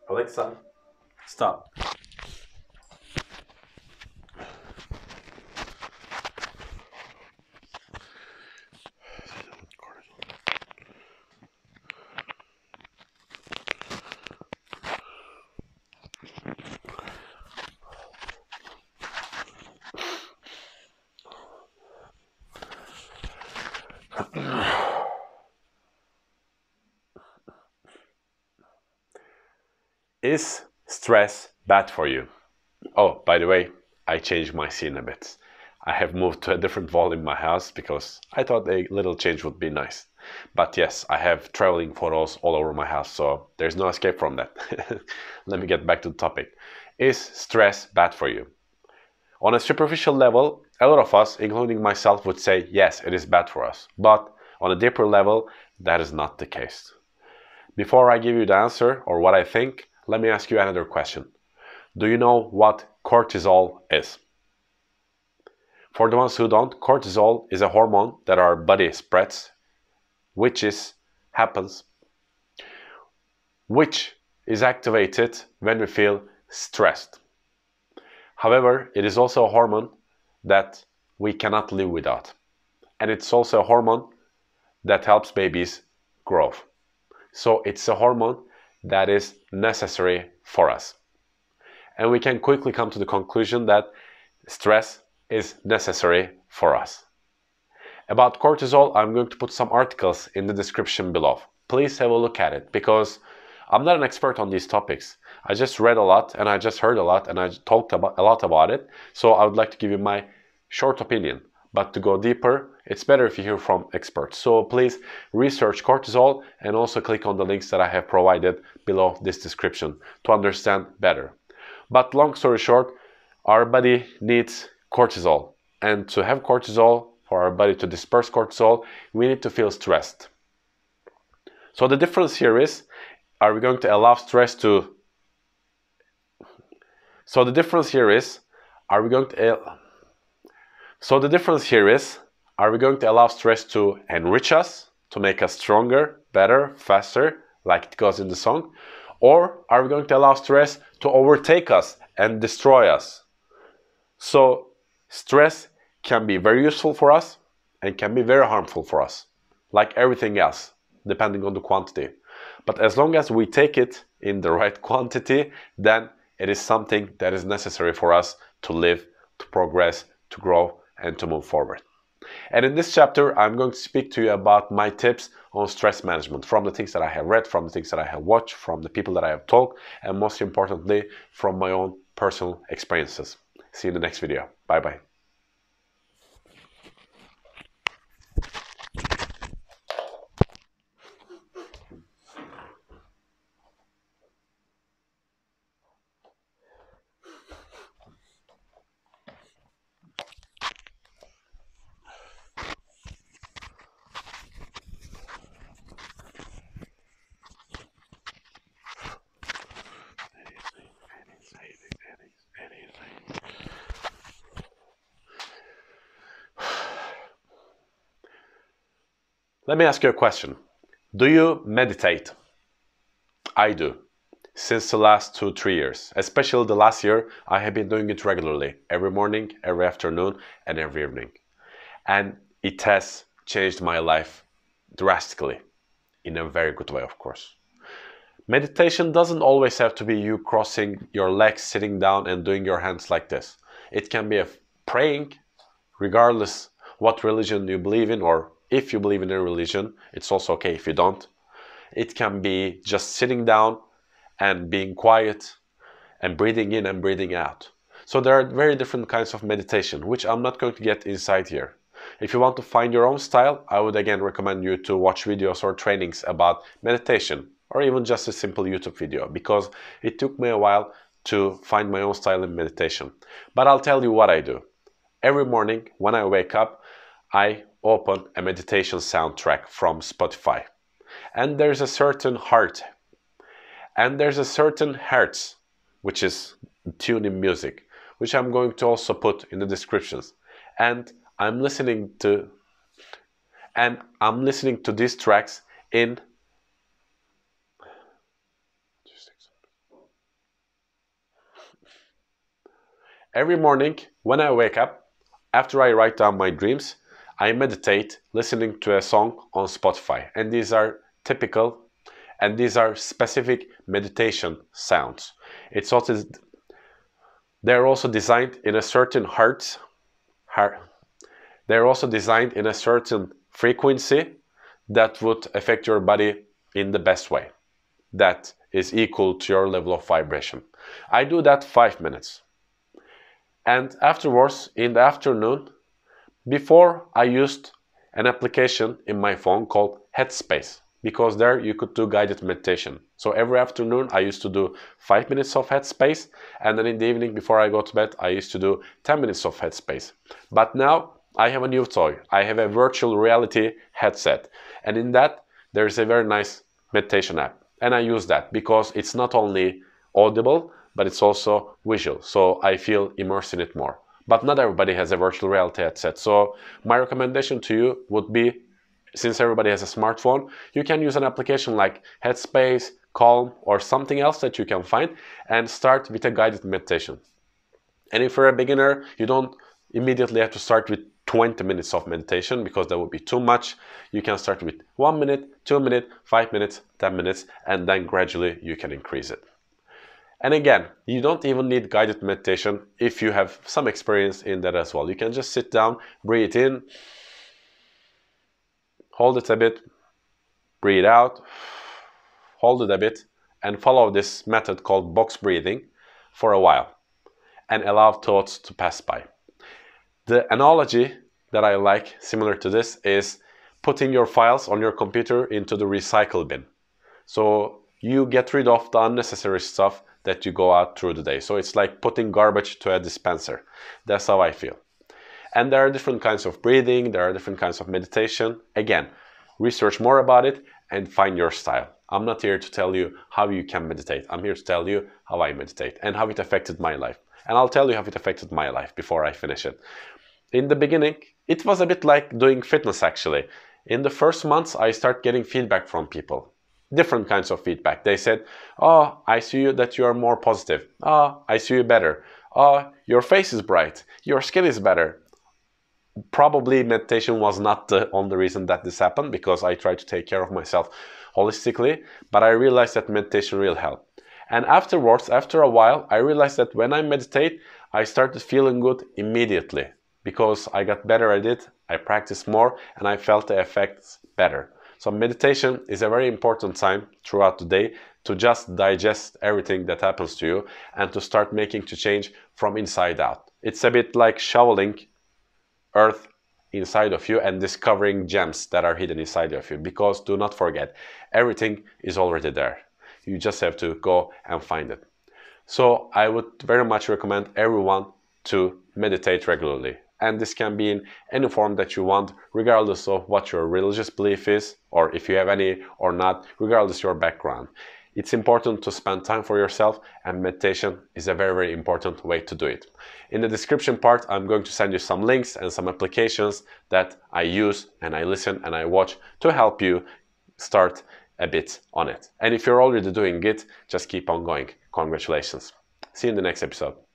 Alexa, stop. Is stress bad for you? Oh, by the way, I changed my scene a bit. I have moved to a different volume in my house because I thought a little change would be nice. But yes, I have traveling photos all over my house, so there's no escape from that. Let me get back to the topic. Is stress bad for you? On a superficial level, a lot of us, including myself, would say yes, it is bad for us. But on a deeper level, that is not the case. Before I give you the answer or what I think, let me ask you another question. Do you know what cortisol is? For the ones who don't, cortisol is a hormone that our body spreads, which is activated when we feel stressed. However, it is also a hormone that we cannot live without. And it's also a hormone that helps babies grow. So it's a hormone that is necessary for us. And we can quickly come to the conclusion that stress is necessary for us. About cortisol, I'm going to put some articles in the description below. Please have a look at it because I'm not an expert on these topics. I just read a lot and I just heard a lot and I talked a lot about it. So I would like to give you my short opinion. But to go deeper, it's better if you hear from experts. So please research cortisol and also click on the links that I have provided below this description to understand better. But long story short, our body needs cortisol. And to have cortisol, for our body to disperse cortisol, we need to feel stressed. So the difference here is, are we going to allow stress to... So the difference here is, are we going to allow stress to enrich us, to make us stronger, better, faster, like it goes in the song? Or are we going to allow stress to overtake us and destroy us? So stress can be very useful for us and can be very harmful for us, like everything else, depending on the quantity. But as long as we take it in the right quantity, then it is something that is necessary for us to live, to progress, to grow, and to move forward. And in this chapter, I'm going to speak to you about my tips on stress management from the things that I have read, from the things that I have watched, from the people that I have talked, and most importantly, from my own personal experiences. See you in the next video. Bye-bye. Let me ask you a question. Do you meditate? I do. Since the last 2-3 years. Especially the last year, I have been doing it regularly. Every morning, every afternoon, and every evening. And it has changed my life drastically. In a very good way, of course. Meditation doesn't always have to be you crossing your legs, sitting down and doing your hands like this. It can be a praying, regardless what religion you believe in, or if you believe in a religion, it's also okay if you don't. It can be just sitting down and being quiet and breathing in and breathing out. So there are very different kinds of meditation, which I'm not going to get inside here. If you want to find your own style, I would again recommend you to watch videos or trainings about meditation, or even just a simple YouTube video, because it took me a while to find my own style in meditation. But I'll tell you what I do. Every morning when I wake up, I open a meditation soundtrack from Spotify. And there's a certain heart. And there's a certain hertz, which is tune in music, which I'm going to also put in the descriptions. And I'm listening to these tracks in Every morning when I wake up, after I write down my dreams, I meditate listening to a song on Spotify. And these are typical and these are specific meditation sounds. They're also designed in a certain they're also designed in a certain frequency that would affect your body in the best way, that is equal to your level of vibration. I do that 5 minutes. And afterwards, in the afternoon, before I used an application in my phone called Headspace, because there you could do guided meditation. So every afternoon I used to do 5 minutes of Headspace, and then in the evening before I go to bed I used to do 10 minutes of Headspace. But now I have a new toy. I have a virtual reality headset, and in that there is a very nice meditation app, and I use that because it's not only audible but it's also visual, so I feel immersed in it more. But not everybody has a virtual reality headset, so my recommendation to you would be, since everybody has a smartphone, you can use an application like Headspace, Calm, or something else that you can find, and start with a guided meditation. And if you're a beginner, you don't immediately have to start with 20 minutes of meditation, because that would be too much. You can start with 1 minute, 2 minutes, 5 minutes, 10 minutes, and then gradually you can increase it. And again, you don't even need guided meditation if you have some experience in that as well. You can just sit down, breathe in, hold it a bit, breathe out, hold it a bit, and follow this method called box breathing for a while, and allow thoughts to pass by. The analogy that I like, similar to this, is putting your files on your computer into the recycle bin. So you get rid of the unnecessary stuff that you go out through the day. So it's like putting garbage to a dispenser. That's how I feel. And there are different kinds of breathing, there are different kinds of meditation. Again, research more about it and find your style. I'm not here to tell you how you can meditate. I'm here to tell you how I meditate and how it affected my life. And I'll tell you how it affected my life before I finish it. In the beginning, it was a bit like doing fitness actually. In the first months, I started getting feedback from people. Different kinds of feedback. They said, "Oh, I see you that you are more positive. Oh, I see you better. Oh, your face is bright. Your skin is better." Probably meditation was not the only reason that this happened, because I try to take care of myself holistically, but I realized that meditation will help. And afterwards, after a while, I realized that when I meditate, I started feeling good immediately, because I got better at it, I practiced more, and I felt the effects better. So meditation is a very important time throughout the day to just digest everything that happens to you and to start making the change from inside out. It's a bit like shoveling earth inside of you and discovering gems that are hidden inside of you, because do not forget, everything is already there. You just have to go and find it. So I would very much recommend everyone to meditate regularly. And this can be in any form that you want, regardless of what your religious belief is, or if you have any or not, regardless of your background. It's important to spend time for yourself, and meditation is a very, very important way to do it. In the description part, I'm going to send you some links and some applications that I use and I listen and I watch to help you start a bit on it. And if you're already doing it, just keep on going. Congratulations. See you in the next episode.